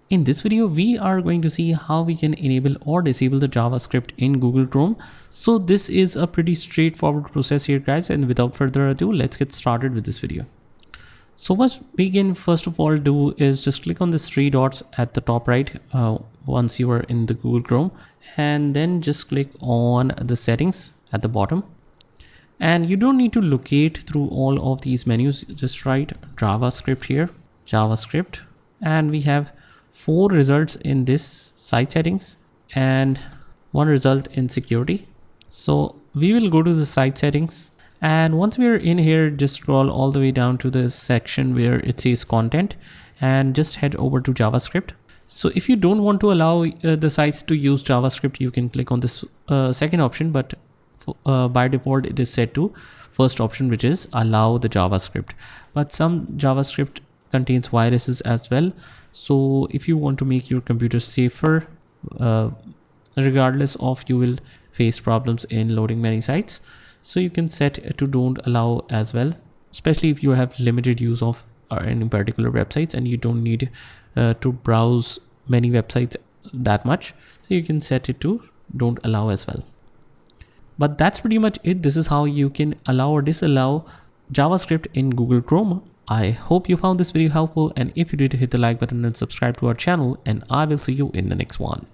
In this video, we are going to see how we can enable or disable the JavaScript in Google Chrome. So this is a pretty straightforward process here, guys. And without further ado, let's get started with this video. So what we can first of all do is just click on these three dots at the top right once you are in the Google Chrome, and then just click on the settings at the bottom. And you don't need to locate through all of these menus. Just write JavaScript here, JavaScript, and we have 4 results in this site settings and 1 result in security. So we will go to the site settings, and once we are in here, just scroll all the way down to the section where it says content and just head over to JavaScript. So if you don't want to allow the sites to use JavaScript, you can click on this second option, but by default it is set to first option, which is allow the JavaScript. But some JavaScript contains viruses as well. So if you want to make your computer safer, regardless of, you will face problems in loading many sites. So you can set to don't allow as well, especially if you have limited use of any particular websites and you don't need to browse many websites that much. So you can set it to don't allow as well. But that's pretty much it. This is how you can allow or disallow JavaScript in Google Chrome. I hope you found this video helpful, and if you did, hit the like button and subscribe to our channel, and I will see you in the next one.